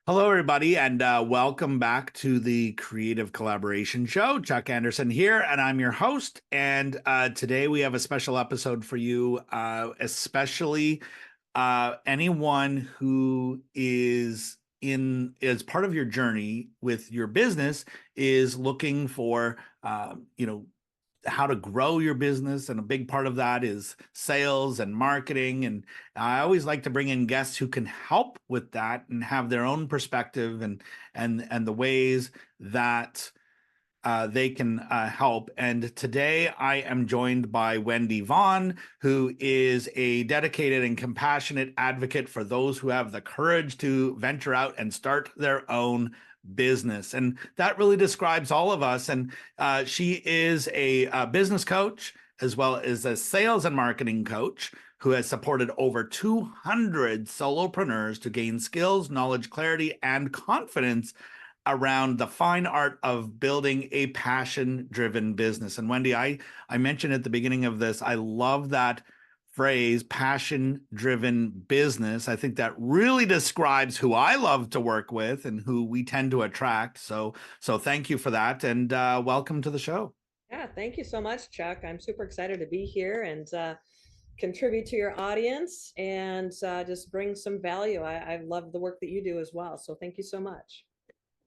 Hello, everybody, and welcome back to the Creative Collaboration Show. Chuck Anderson here, and I'm your host. And today we have a special episode for you, especially anyone who is part of your journey with your business is looking for, how to grow your business, and a big part of that is sales and marketing. And I always like to bring in guests who can help with that and have their own perspective and the ways that they can help. And today I am joined by Wendy Vaughan, who is a dedicated and compassionate advocate for those who have the courage to venture out and start their own business. And that really describes all of us. And she is a business coach as well as a sales and marketing coach who has supported over 200 solopreneurs to gain skills, knowledge, clarity, and confidence around the fine art of building a passion-driven business. And Wendy, I mentioned at the beginning of this, I love that phrase, passion-driven business. I think that really describes who I love to work with and who we tend to attract. So thank you for that, and welcome to the show. Yeah, thank you so much, Chuck. I'm super excited to be here and contribute to your audience and just bring some value. I love the work that you do as well. So thank you so much.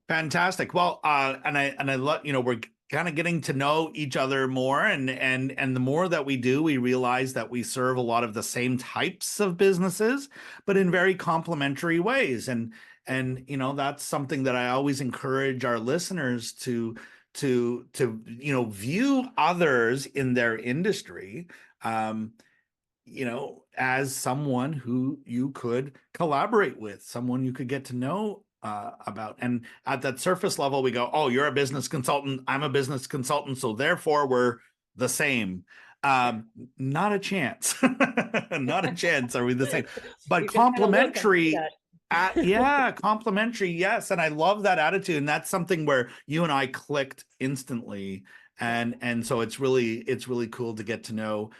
Fantastic. Well, and I love, we're kind of getting to know each other more, and the more that we do, we realize that we serve a lot of the same types of businesses, but in very complementary ways. And that's something that I always encourage our listeners to view others in their industry, as someone who you could collaborate with, someone you could get to know about. And at that surface level, we go, oh, you're a business consultant, I'm a business consultant, so therefore we're the same. Not a chance. Not a chance are we the same. But You can kind of look and see complementary, that. yeah, complimentary, yes. And I love that attitude. And that's something where you and I clicked instantly. Yeah. And so it's really cool to get to know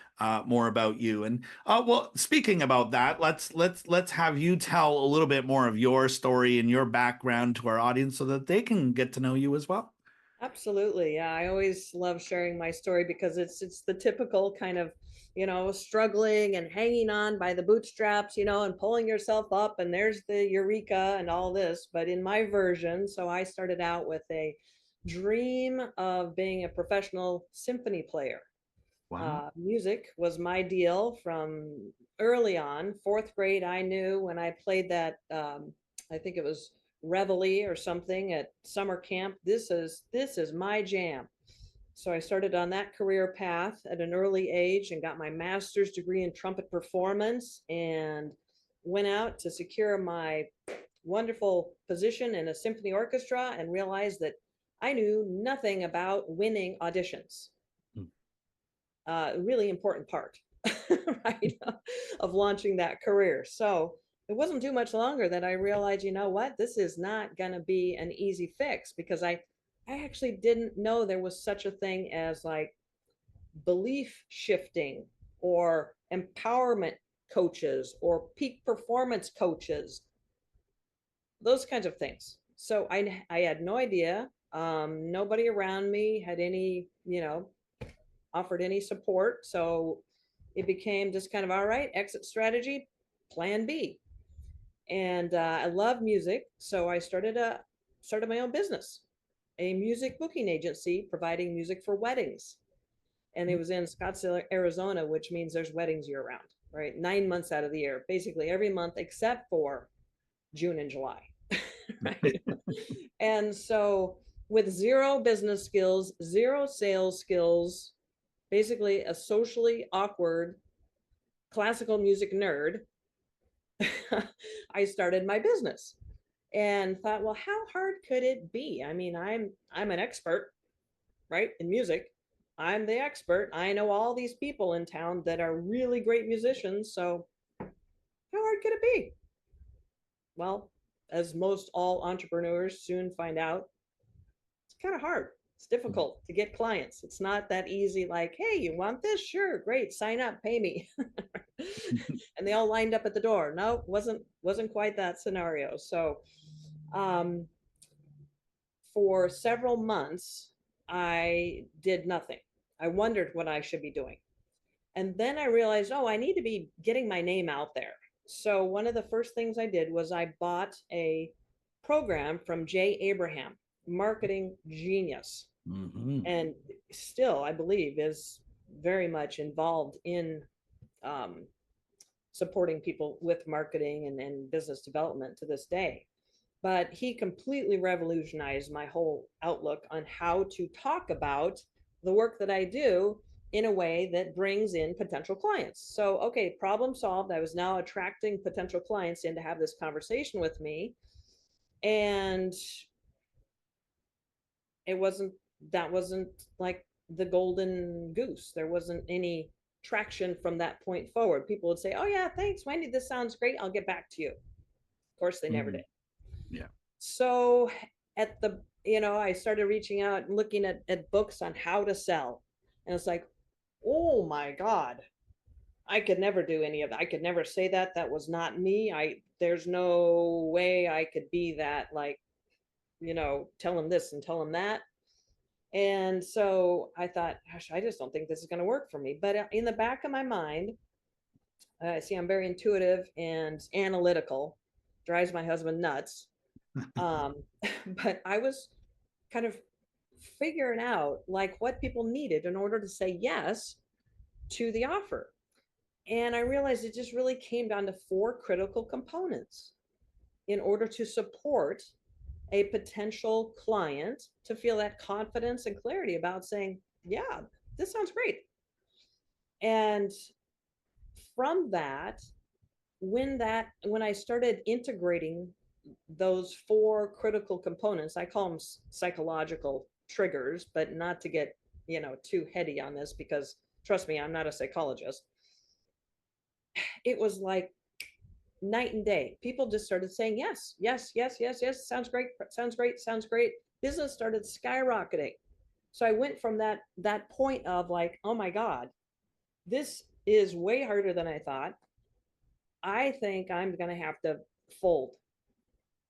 more about you. And well, speaking about that, let's have you tell a little bit more of your story and your background to our audience so that they can get to know you as well. Absolutely. Yeah, I always love sharing my story because it's the typical kind of, struggling and hanging on by the bootstraps, and pulling yourself up, and there's the eureka and all this. But in my version, so I started out with a dream of being a professional symphony player. Wow. Music was my deal from early on. Fourth grade, I knew when I played that, I think it was Reveille or something at summer camp. This is my jam. So I started on that career path at an early age and got my master's degree in trumpet performance and went out to secure my wonderful position in a symphony orchestra and realized that I knew nothing about winning auditions. Hmm. Really important part, right, of launching that career. So it wasn't too much longer that I realized, you know what, this is not going to be an easy fix because I actually didn't know there was such a thing as like belief shifting or empowerment coaches or peak performance coaches, those kinds of things. So I had no idea. Nobody around me had any, offered any support. So it became just kind of, all right, exit strategy, plan B. And I love music. So I started my own business, a music booking agency providing music for weddings. And it was in Scottsdale, Arizona, which means there's weddings year round, right? 9 months out of the year, basically every month except for June and July. Right. And so with zero business skills, zero sales skills, basically a socially awkward classical music nerd, I started my business and thought, well, how hard could it be? I mean, I'm an expert, right, in music. I'm the expert. I know all these people in town that are really great musicians. So how hard could it be? Well, as most all entrepreneurs soon find out, it's kind of hard. It's difficult to get clients. It's not that easy, like, hey, you want this? Sure, great, sign up, pay me. And they all lined up at the door. No, wasn't quite that scenario. So um, for several months, I did nothing. I wondered what I should be doing. And then I realized, oh, I need to be getting my name out there. So one of the first things I did was I bought a program from Jay Abraham, marketing genius, Hmm. and still, I believe, is very much involved in um, supporting people with marketing and business development to this day. But he completely revolutionized my whole outlook on how to talk about the work that I do in a way that brings in potential clients. So, okay, problem solved. I was now attracting potential clients in to have this conversation with me. And it wasn't, that wasn't like the golden goose. There wasn't any traction from that point forward. People would say, oh, yeah, thanks, Wendy. This sounds great. I'll get back to you. Of course, they never Hmm. did. Yeah. So at the, I started reaching out and looking at books on how to sell. And it's like, oh my God, I could never do any of that. I could never say that. That was not me. There's no way I could be that, like, tell him this and tell him that. And so I thought, gosh, I just don't think this is going to work for me. But in the back of my mind, see, I'm very intuitive and analytical, drives my husband nuts. Um, but I was kind of figuring out like what people needed in order to say yes to the offer. And I realized it just really came down to four critical components in order to support a potential client to feel that confidence and clarity about saying, yeah, this sounds great. And from that, when I started integrating those four critical components, I call them psychological triggers, but not to get, too heady on this because trust me, I'm not a psychologist. It was like night and day. People just started saying yes, yes, yes, yes, yes. Sounds great. Sounds great. Sounds great. Business started skyrocketing. So I went from that point of like, oh my God, this is way harder than I thought. I think I'm going to have to fold,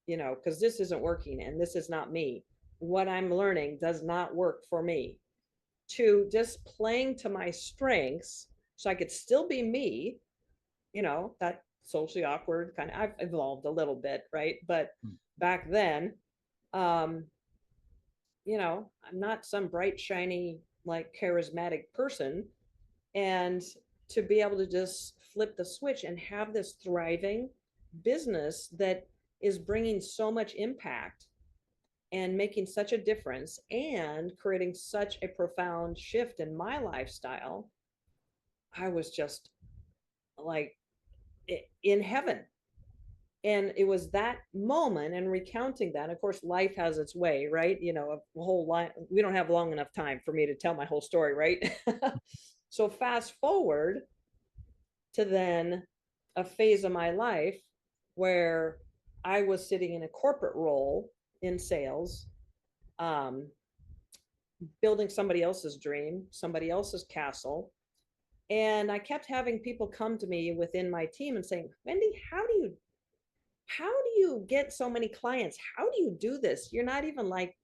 because this isn't working and this is not me. What I'm learning does not work for me. To just playing to my strengths so I could still be me, that socially awkward kind of, I've evolved a little bit, right? But back then, um, I'm not some bright, shiny, like charismatic person. And to be able to just flip the switch and have this thriving business that is bringing so much impact and making such a difference and creating such a profound shift in my lifestyle, I was just like in heaven. And it was that moment and recounting that. Of course, life has its way, right? A whole lot. We don't have long enough time for me to tell my whole story, right? So fast forward to then a phase of my life where I was sitting in a corporate role in sales, um, building somebody else's dream, somebody else's castle. And I kept having people come to me within my team and saying, Wendy, how do you get so many clients? How do you do this? You're not even like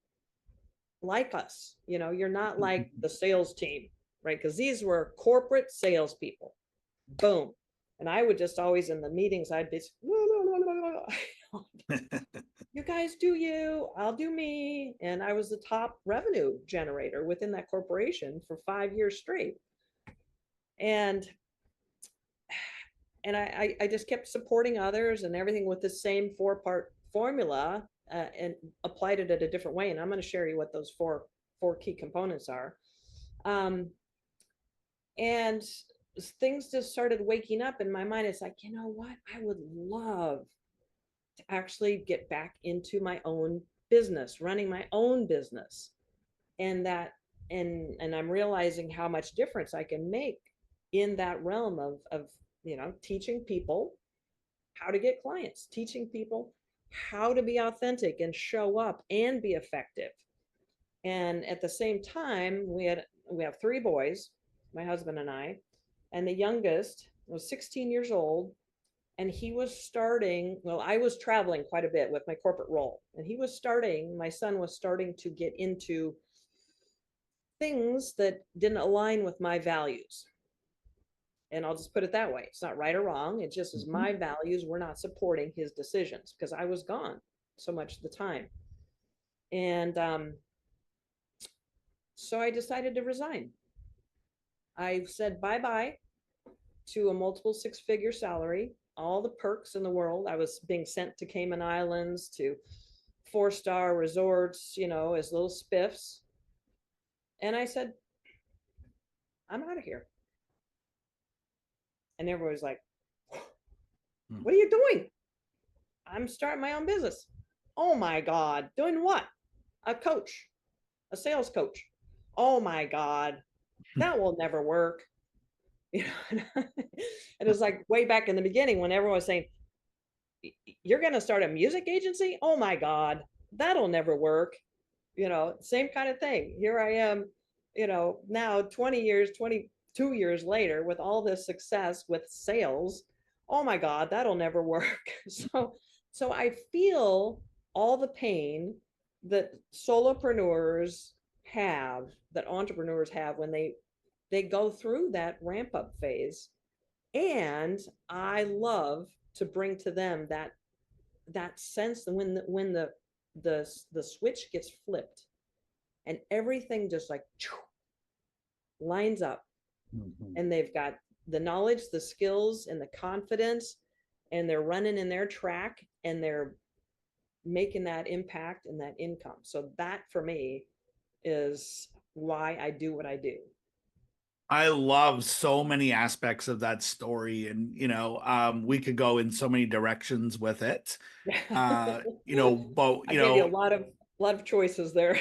us. You're not like the sales team, right? Because these were corporate salespeople. Boom. And I would just always in the meetings, I'd be, you guys do you, I'll do me. And I was the top revenue generator within that corporation for 5 years straight. And I just kept supporting others and everything with the same four-part formula, and applied it at a different way. And I'm going to share you what those four key components are. Um, and things just started waking up in my mind. It's like, you know what? I would love to actually get back into my own business, running my own business. And that, and I'm realizing how much difference I can make in that realm of teaching people how to get clients, teaching people how to be authentic and show up and be effective. And at the same time, we have three boys, my husband and I, And the youngest was 16 years old. And he was starting, well, I was traveling quite a bit with my corporate role. And he was starting, my son was starting to get into things that didn't align with my values. And I'll just put it that way. It's not right or wrong. It just is Mhm. my values were not supporting his decisions because I was gone so much of the time. And so I decided to resign. I said bye bye to a multiple six-figure salary, all the perks in the world. I was being sent to Cayman Islands, to four-star resorts, as little spiffs. And I said, I'm out of here. And everybody was like, Mm. what are you doing? I'm starting my own business. Oh my God. Doing what? A coach, a sales coach. Oh my God. That will never work. You know, and it was like way back in the beginning when everyone was saying, you're going to start a music agency? Oh my God, that'll never work. Same kind of thing. Here I am, now 20 years, 22 years later with all this success with sales. Oh my God, that'll never work. So I feel all the pain that solopreneurs have, that entrepreneurs have when they go through that ramp up phase. And I love to bring to them that sense that when the switch gets flipped and everything just like lines up, Mhm. and they've got the knowledge, the skills, and the confidence, and they're running in their track, and they're making that impact and that income. So that for me is why I do what I do. I love so many aspects of that story, and we could go in so many directions with it. But I gave you a lot of choices there.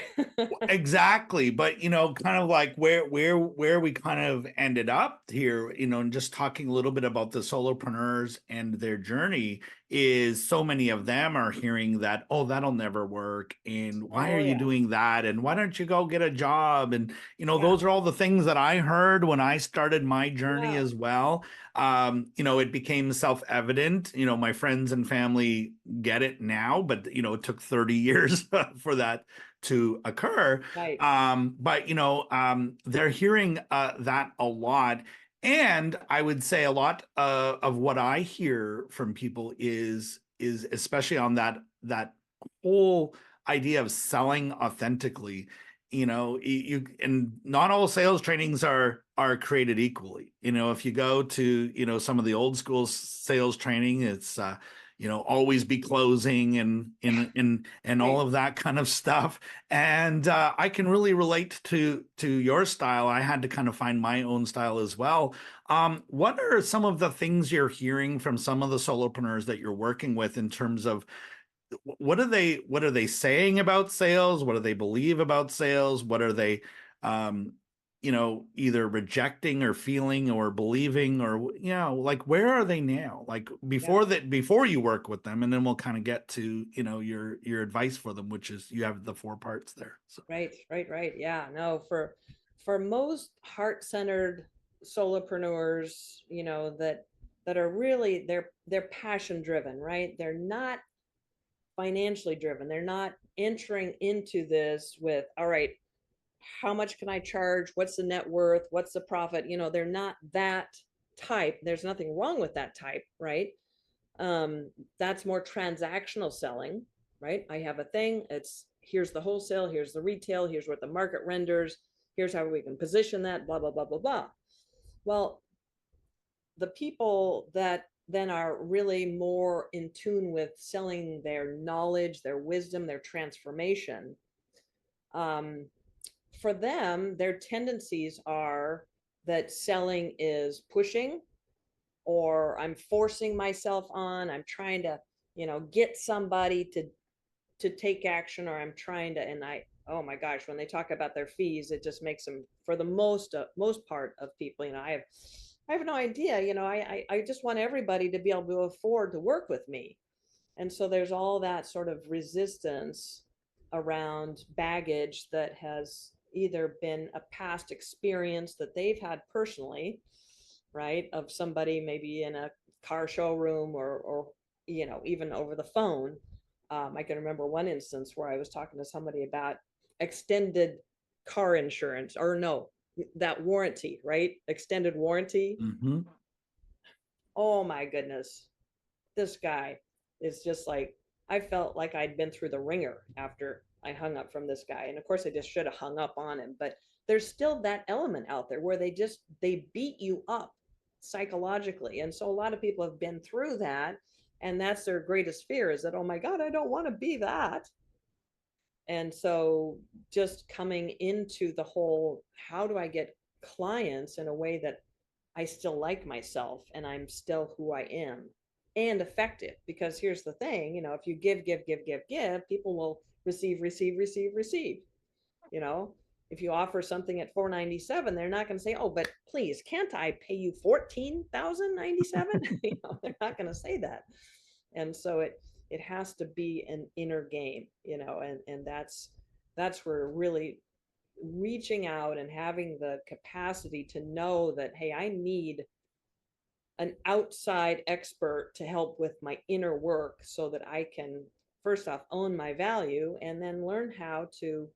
exactly, but kind of like where we kind of ended up here, and just talking a little bit about the solopreneurs and their journey is so many of them are hearing that, oh, that'll never work, and why are Oh you yeah. doing that, and why don't you go get a job, and Yeah. those are all the things that I heard when I started my journey Yeah. as well. It became self-evident. My friends and family get it now, but it took 30 years for that to occur. Right. But they're hearing that a lot. And I would say a lot of what I hear from people is especially on that whole idea of selling authentically. You and not all sales trainings are created equally. If you go to some of the old school sales training, it's always be closing and all Right. of that kind of stuff. And I can really relate to your style. I had to kind of find my own style as well. What are some of the things you're hearing from some of the solopreneurs that you're working with in terms of what are they saying about sales? What do they believe about sales? What are they either rejecting or feeling or believing, or like where are they now, like Yeah. before you work with them, and then we'll kind of get to your advice for them, which is you have the four parts there. So Right. Right. Right. Yeah. No, for most heart-centered solopreneurs, that are really they're passion driven, right? They're not financially driven. They're not entering into this with, all right, how much can I charge? What's the net worth? What's the profit? They're not that type. There's nothing wrong with that type, right? Um, that's more transactional selling, right? I have a thing. It's here's the wholesale, here's the retail, here's what the market renders, here's how we can position that, blah, blah, blah, blah, blah. Well, the people that then are really more in tune with selling their knowledge, their wisdom, their transformation, um, for them, their tendencies are that selling is pushing, or I'm forcing myself on, I'm trying to, get somebody to take action, or I'm trying to, and oh my gosh, when they talk about their fees, it just makes them, for the most part of people, I have no idea, I just want everybody to be able to afford to work with me. And so there's all that sort of resistance around baggage that has either been a past experience that they've had personally, right? Of somebody maybe in a car showroom or even over the phone. I can remember one instance where I was talking to somebody about extended car insurance, or no, that warranty, right? Extended warranty. Hmm. Oh my goodness. This guy is just like, I felt like I'd been through the ringer after I hung up from this guy. And of course I just should have hung up on him, but there's still that element out there where they beat you up psychologically. And so a lot of people have been through that, and that's their greatest fear, is that, oh my God, I don't want to be that. And so just coming into the whole, how do I get clients in a way that I still like myself and I'm still who I am and effective? Because here's the thing, if you give, people will receive, receive, receive, receive. You know, if you offer something at 497, they're not going to say, "Oh, but please, can't I pay you 14,097?" They're not going to say that. And so it has to be an inner game, and that's where really reaching out and having the capacity to know that, hey, I need an outside expert to help with my inner work so that I can first off own my value and then learn how to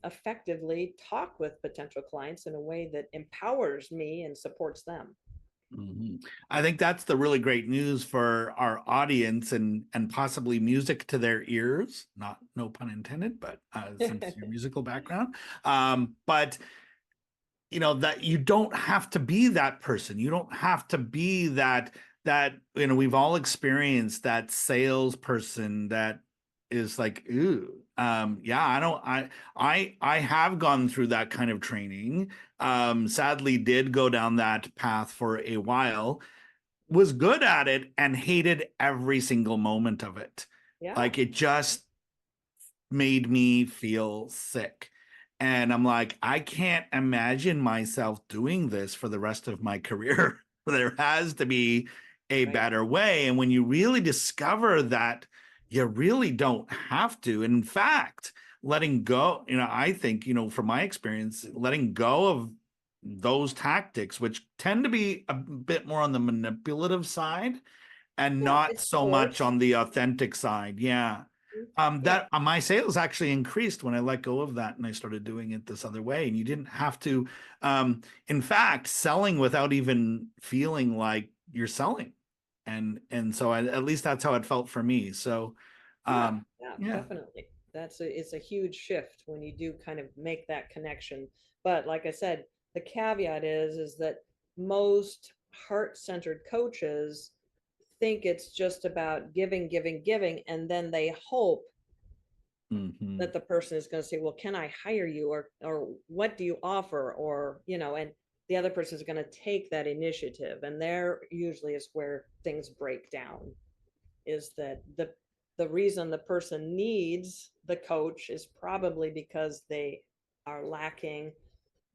effectively talk with potential clients in a way that empowers me and supports them. Hmm. I think that's the really great news for our audience, and possibly music to their ears. Not, no pun intended, but since your musical background, but that you don't have to be that person. You don't have to be that we've all experienced that salesperson that is like, ooh, yeah, I don't I have gone through that kind of training. Sadly did go down that path for a while, was good at it and hated every single moment of it. Yeah, Like, it just made me feel sick. And I'm like, I can't imagine myself doing this for the rest of my career. There has to be a right. better way. And when you really discover that you really don't have to, and in fact, letting go, I think, from my experience, letting go of those tactics, which tend to be a bit more on the manipulative side and Yeah, not it's so much force. on the authentic side. Yeah. Yeah, That my sales actually increased when I let go of that and I started doing it this other way. And you didn't have to, in fact, selling without even feeling like you're selling. And so at least that's how it felt for me. So, yeah, um, yeah, yeah. definitely. It's a huge shift when you do kind of make that connection. But like I said, the caveat is that most heart-centered coaches think it's just about giving, giving, giving, and then they hope Hmm. that the person is going to say, well, can I hire you, or what do you offer, or and the other person is going to take that initiative, and there usually is where things break down, is that the reason the person needs the coach is probably because they are lacking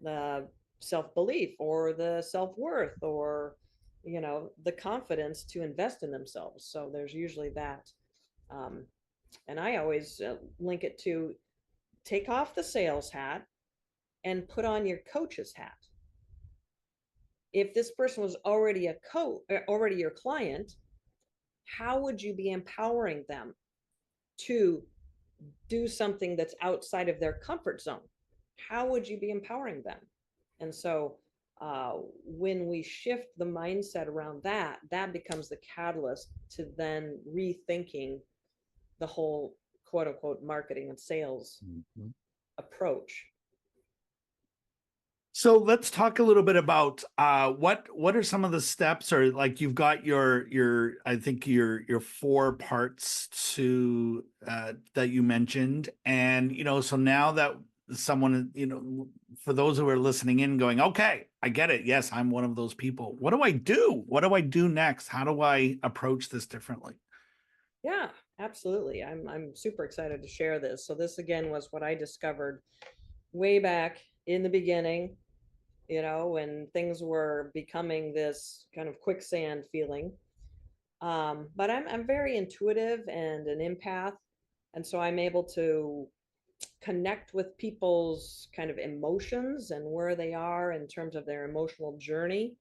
the self-belief or the self-worth or the confidence to invest in themselves. So there's usually that. um, and I always link it to take off the sales hat and put on your coach's hat. If this person was already a coach, already your client, how would you be empowering them to do something that's outside of their comfort zone? How would you be empowering them? And so when we shift the mindset around that, that becomes the catalyst to then rethinking the whole quote unquote marketing and sales Mhm. approach. So let's talk a little bit about what are some of the steps, or like you've got your I think your four parts to that you mentioned, and so now that someone, for those who are listening in going, okay, I get it, yes, I'm one of those people, what do I do, what do I do next, how do I approach this differently? Yeah, absolutely. I'm super excited to share this. So this again was what I discovered way back in the beginning, when things were becoming this kind of quicksand feeling. But I'm very intuitive and an empath, and so I'm able to connect with people's kind of emotions and where they are in terms of their emotional journey.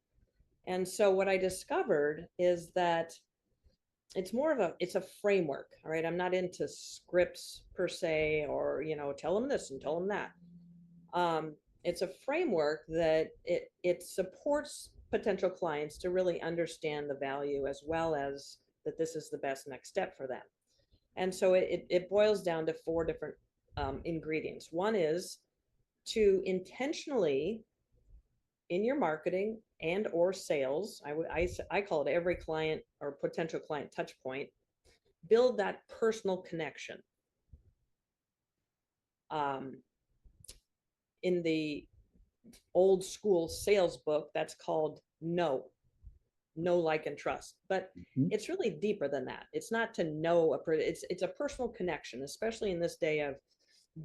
And so what I discovered is that it's more of it's a framework. All right. I'm not into scripts per se, or, tell them this and tell them that. It's a framework that it supports potential clients to really understand the value, as well as that this is the best next step for them. And so it boils down to four different ingredients. One is to intentionally, in your marketing and or sales, I call it every client or potential client touch point, build that personal connection. In the old school sales book, that's called know, like, and trust. But Mhm. it's really deeper than that. It's not to know it's a personal connection, especially in this day of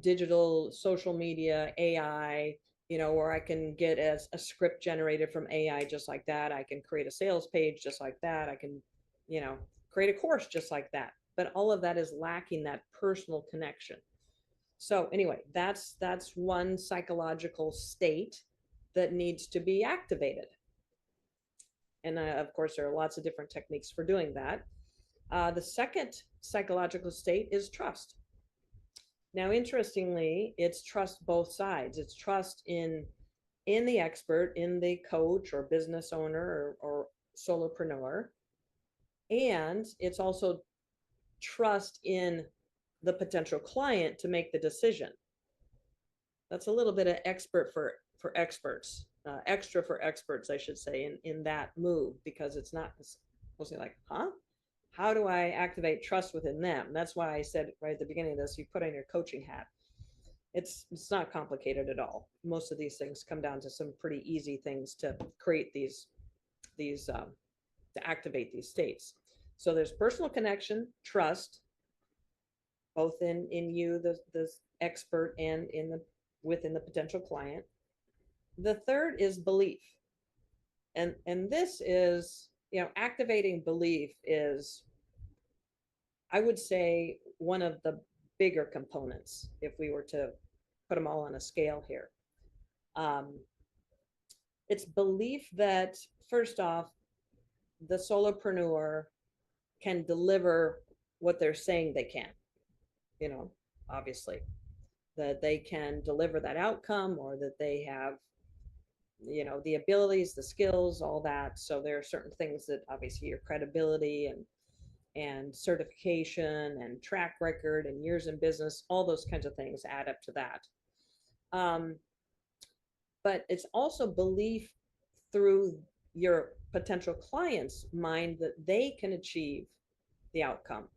digital, social media, AI, where I can get a script generated from AI just like that. I can create a sales page just like that. I can, create a course just like that. But all of that is lacking that personal connection. So anyway, that's one psychological state that needs to be activated. And of course, there are lots of different techniques for doing that. The second psychological state is trust. Now, interestingly, it's trust both sides. It's trust in the expert, in the coach or business owner or solopreneur, and it's also trust in the potential client to make the decision. That's a little bit of expert for experts, extra for experts, I should say, in that move, because it's not mostly like, huh? How do I activate trust within them? That's why I said right at the beginning of this, you put on your coaching hat. It's not complicated at all. Most of these things come down to some pretty easy things to create these to activate these states. So there's personal connection, trust, both in you, the expert, and within the potential client. The third is belief, and this is, activating belief is, I would say, one of the bigger components if we were to put them all on a scale here. Um, it's belief that, first off, the solopreneur can deliver what they're saying they can, you know, obviously, that they can deliver that outcome, or that they have, the abilities, the skills, all that. So there are certain things that obviously your credibility and certification and track record and years in business, all those kinds of things add up to that. Um, but it's also belief through your potential client's mind that they can achieve the outcome.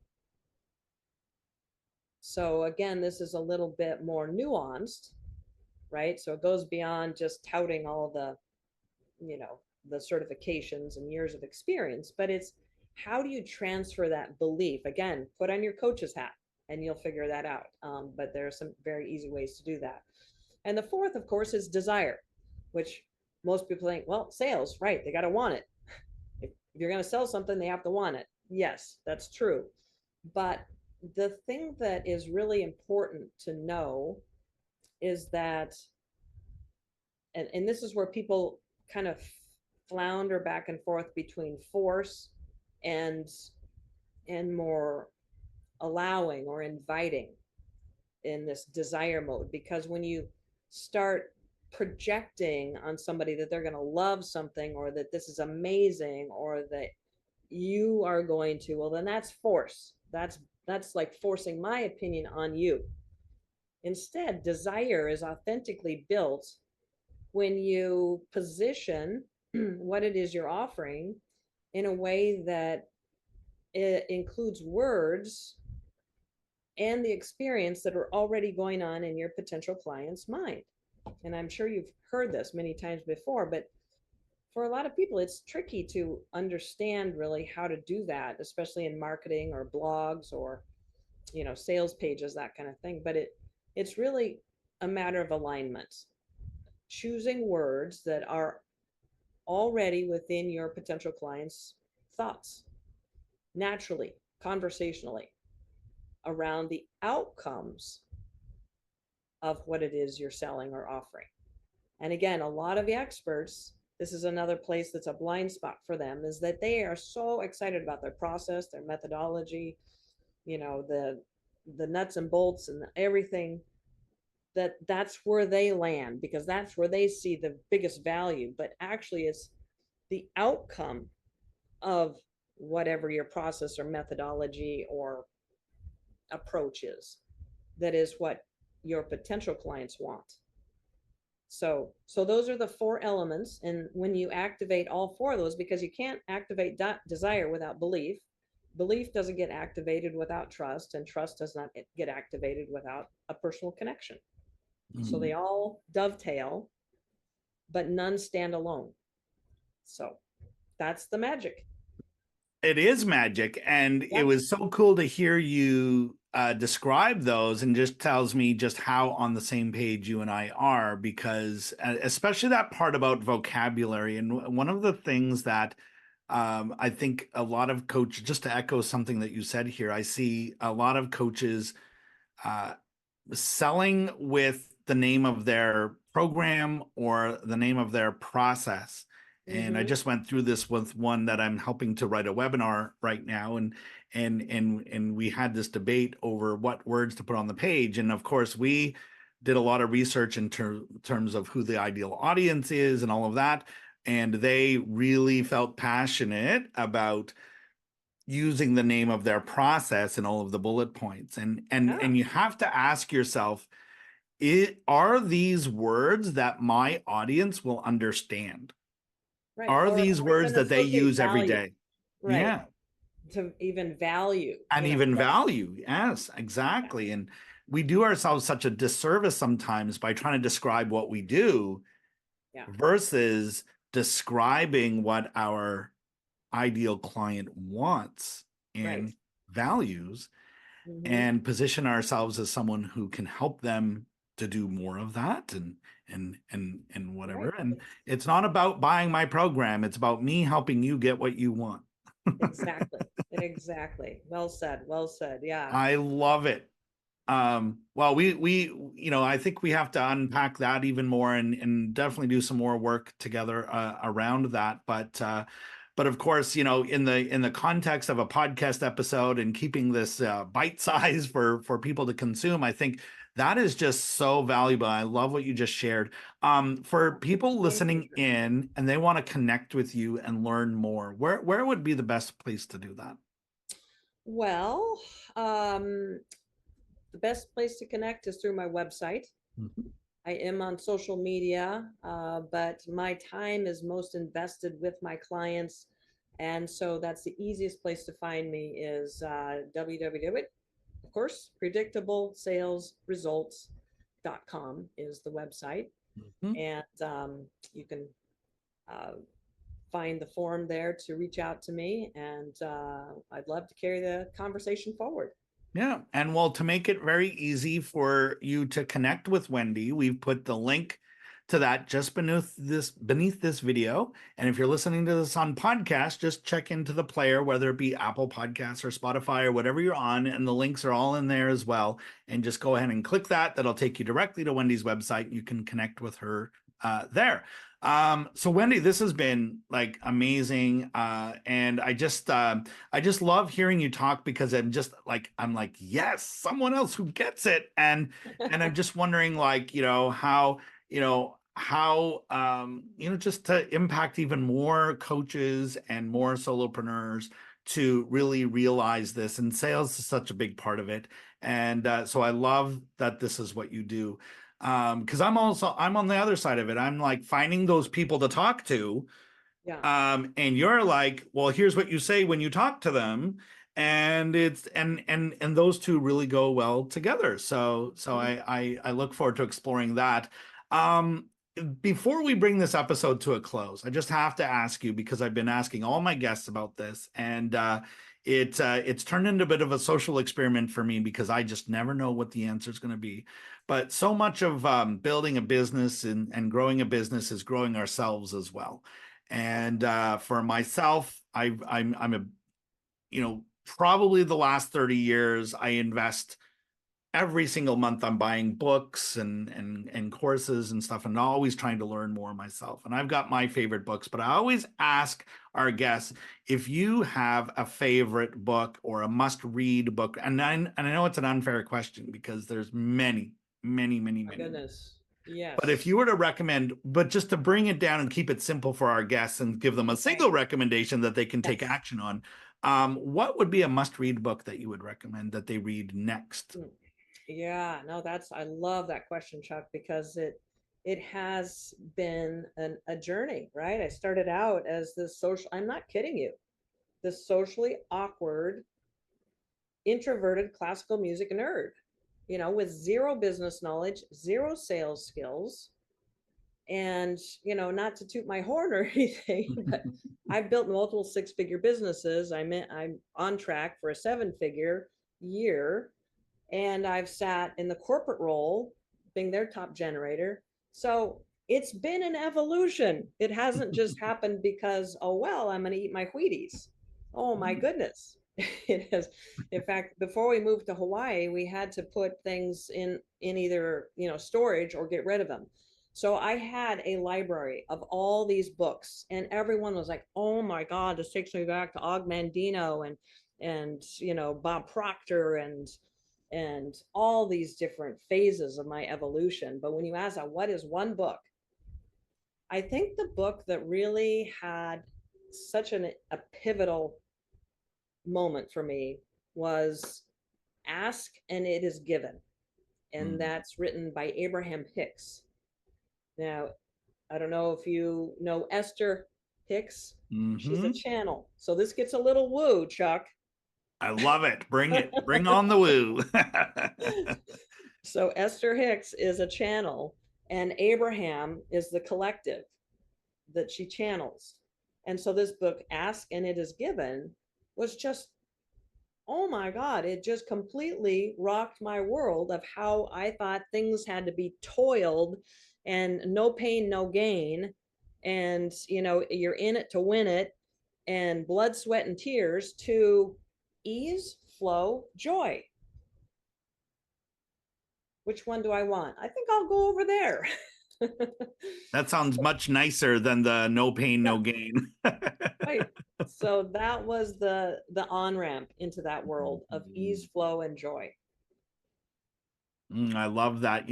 So again, this is a little bit more nuanced, right? So it goes beyond just touting all you know, the certifications and years of experience, but it's, how do you transfer that belief? Again, put on your coach's hat and you'll figure that out. But there are some very easy ways to do that. And the fourth, of course, is desire, which most people think, well, sales, right? They got to want it. If you're going to sell something, they have to want it. Yes, that's true. But the thing that is really important to know is that, and this is where people kind of flounder back and forth between force and more allowing or inviting in this desire mode. Because when you start projecting on somebody that they're going to love something, or that this is amazing, or that you are going to, well, then that's force. That's like forcing my opinion on you. Instead, desire is authentically built when you position what it is you're offering in a way that it includes words and the experience that are already going on in your potential client's mind. And I'm sure you've heard this many times before, but for a lot of people, it's tricky to understand really how to do that, especially in marketing or blogs or, sales pages, that kind of thing. But it's really a matter of alignment, choosing words that are already within your potential client's thoughts, naturally, conversationally, around the outcomes of what it is you're selling or offering. And again, a lot of the experts, this is another place that's a blind spot for them, is that they are so excited about their process, their methodology, the nuts and bolts and everything, that's where they land because that's where they see the biggest value. But actually, it's the outcome of whatever your process or methodology or approach is that is what your potential clients want. So those are the four elements. And when you activate all four of those, because you can't activate desire without belief, belief doesn't get activated without trust, and trust does not get activated without a personal connection. So they all dovetail, but none stand alone. So that's the magic. It is magic. And it Yep. was so cool to hear you describe those, and just tells me just how on the same page you and I are, because especially that part about vocabulary. And one of the things that I think a lot of coaches, just to echo something that you said here, I see a lot of coaches uh, selling with the name of their program or the name of their process. And I Mm-hmm. just went through this with one that I'm helping to write a webinar right now, and we had this debate over what words to put on the page. And of course, we did a lot of research in terms of who the ideal audience is and all of that. And they really felt passionate about using the name of their process and all of the bullet points. And Yeah. you have to ask yourself, are these words that my audience will understand? Right. Are Or these words even that they associate use every value. day? Right. Yeah. To even value, And even that. value. Yes, Yeah. exactly. And we do ourselves such a disservice sometimes by trying to describe what we do Yeah. versus describing what our ideal client wants Right. and values, Mm-hmm. and position ourselves as someone who can help them to do more of that, and whatever. Right. And it's not about buying my program, it's about me helping you get what you want. Exactly. Exactly. Well said. Well said. Yeah. I love it. Well, we I think we have to unpack that even more, and definitely do some more work together around that. But of course, in the context of a podcast episode and keeping this bite size for people to consume, I think that is just so valuable. I love what you just shared. For people Game listening changer. in and they want to connect with you and learn more, where would be the best place to do that? Well, the best place to connect is through my website. Mhm. I am on social media, but my time is most invested with my clients. And so that's the easiest place to find me is www, of course, predictablesalesresults.com is the website. Mhm. And you can uh, find the form there to reach out to me. And I'd love to carry the conversation forward. Yeah. And well, to make it very easy for you to connect with Wendy, we've put the link to that just beneath this video. And if you're listening to this on podcast, just check into the player, whether it be Apple Podcasts or Spotify or whatever you're on, and the links are all in there as well. And just go ahead and click that. That'll take you directly to Wendy's website. You can connect with her there. So Wendy, this has been like amazing. And I just love hearing you talk, because I'm like, yes, someone else who gets it. And I'm just wondering, like, how just to impact even more coaches and more solopreneurs to really realize this. And sales is such a big part of it. And so I love that this is what you do. Because I'm on the other side of it. I'm like finding those people to talk to, Yeah. and you're like, well, here's what you say when you talk to them. And it's and those two really go well together. So Mhm. I look forward to exploring that. um Before we bring this episode to a close, I just have to ask you, because I've been asking all my guests about this, and it's turned into a bit of a social experiment for me, because I just never know what the answer is going to be. But so much of building a business and growing a business is growing ourselves as well. And for myself, I'm a, probably the last 30 years, I invest every single month I'm buying books and courses and stuff, and always trying to learn more myself. And I've got my favorite books, but I always ask our guests if you have a favorite book or a must-read book. And I know it's an unfair question because there's many, many, many, My many. goodness. But if Yes. you were to recommend, but just to bring it down and keep it simple for our guests and give them a Okay. single recommendation that they can take Yes. action on, what would be a must-read book that you would recommend that they read next? Mm. Yeah, no, I love that question, Chuck, because it has been a journey, right? I started out as this social, I'm not kidding you, this socially awkward, introverted classical music nerd, with zero business knowledge, zero sales skills. And, not to toot my horn or anything, but I've built multiple six-figure businesses. I'm on track for a seven-figure year, and I've sat in the corporate role, being their top generator. So it's been an evolution. It hasn't just happened because, oh, well, I'm going to eat my Wheaties. Oh, my goodness. It has. In fact, before we moved to Hawaii, we had to put things in either, storage or get rid of them. So I had a library of all these books, and everyone was like, "Oh my God, this takes me back to Og Mandino and Bob Proctor and all these different phases of my evolution." But when you ask that, what is one book? I think the book that really had such a pivotal moment for me was Ask and It Is Given. And Mm. that's written by Abraham Hicks. Now, I don't know if you know Esther Hicks. She's a Hmm. channel. So this gets a little woo, Chuck. I love it. Bring it. Bring on the woo. So Esther Hicks is a channel, and Abraham is the collective that she channels. And so this book, Ask and It Is Given, was just, oh my God, it just completely rocked my world of how I thought things had to be toiled and no pain, no gain. And, you're in it to win it, and blood, sweat, and tears, to ease, flow, joy. Which one do I want? I think I'll go over there. That sounds much nicer than the no pain, Yeah, no gain. right. So that was the on ramp into that world of ease, flow, and joy. I love that.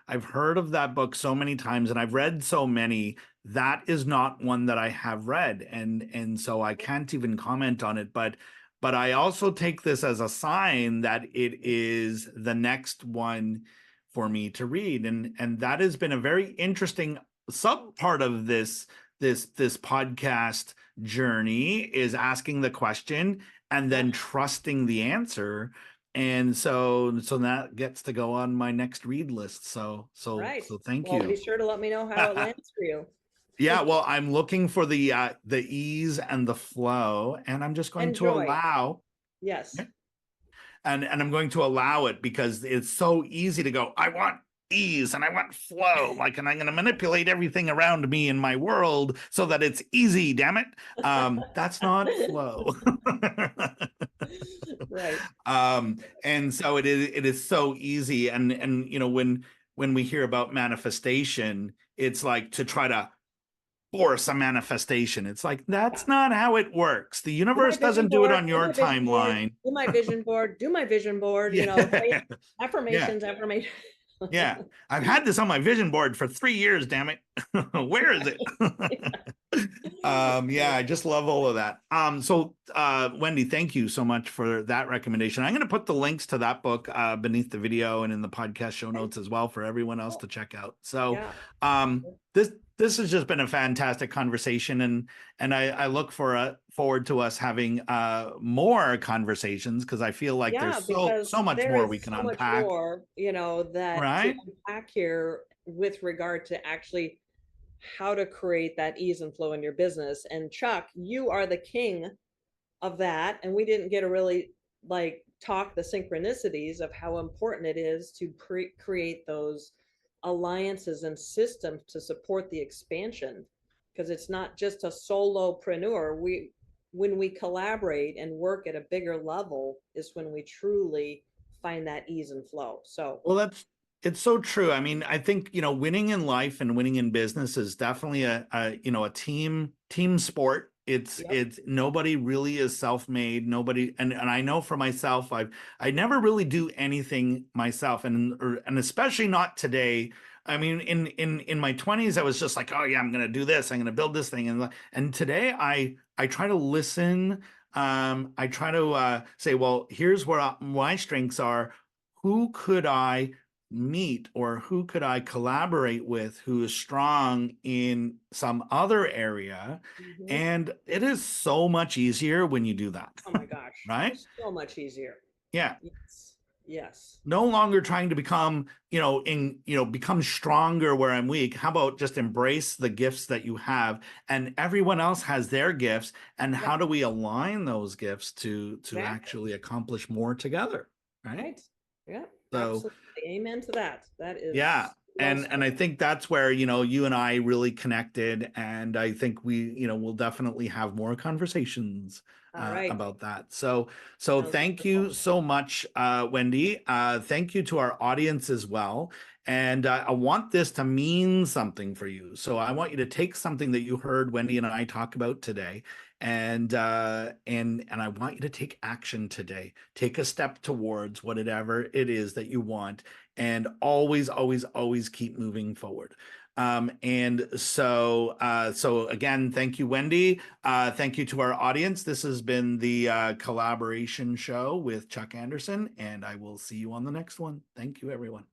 I've heard of that book so many times, and I've read so many. That is not one that I have read, and so I can't even comment on it. But I also take this as a sign that it is the next one for me to read, and that has been a very interesting sub part of this podcast journey, is asking the question and Yeah, then trusting the answer. And so that gets to go on my next read list. right. So thank Well, be you. sure to let me know how it lands for you. Yeah, well, I'm looking for the ease and the flow, and I'm just going And to joy. allow, Yes. and I'm going to allow it because it's so easy to go, I want ease and I want flow, like, and I'm going to manipulate everything around me in my world so that it's easy, damn it. That's not flow. Right. And so it is so easy. And when we hear about manifestation, it's like to try to force a manifestation. It's like Yeah. that's not how it works. The Do my universe vision doesn't do it board, on do your my vision board, timeline. do my vision board, do my vision board, say Yeah. Yeah. affirmations, affirmations. Yeah. I've had this on my vision board for 3 years, damn it. Where is it? Yeah, Right. I just love all of that. So Wendy, thank you so much for that recommendation. I'm going to put the links to that book beneath the video and in the podcast show Okay. notes as well for everyone else Cool. to check out. So Yeah. this has just been a fantastic conversation, and I look forward to us having more conversations, because I feel like Yeah, there's so because much there more we is can so much unpack, more, that to right? unpack here with regard to actually how to create that ease and flow in your business. And Chuck, you are the king of that. And we didn't get to really like talk the synchronicities of how important it is to create those alliances and systems to support the expansion, because it's not just a solopreneur. When we collaborate and work at a bigger level is when we truly find that ease and flow. So, Well, it's so true. I mean, I think, winning in life and winning in business is definitely a team sport. yep. It's nobody really is self-made. Nobody, and I know for myself, I never really do anything myself, and especially not today. I mean, in my 20s, I was just like, oh yeah, I'm gonna do this, I'm gonna build this thing, and today I try to listen. I try to say, well, here's where my strengths are. Who could I meet, or who could I collaborate with who is strong in some other area? Mhm. And it is so much easier when you do that, Oh my gosh, right? so much easier. Yeah. Yes. Yes. No longer trying to become, become stronger where I'm weak. How about just embrace the gifts that you have, and everyone else has their gifts, and Yep. how do we align those gifts to Exactly. actually accomplish more together, right? Right. Yeah. So Absolutely. Amen to that. That yeah. is well And I said. think that's where, you and I really connected. And I think we, we'll definitely have more conversations All right. about that. So Sounds thank wonderful. you so much, Wendy. Thank you to our audience as well. And I want this to mean something for you. So I want you to take something that you heard Wendy and I talk about today, and I want you to take action today. Take a step towards whatever it is that you want, and always, always, always keep moving forward. So again, thank you, Wendy. Thank you to our audience. This has been the collaboration show with Chuck Anderson, and I will see you on the next one. Thank you, everyone.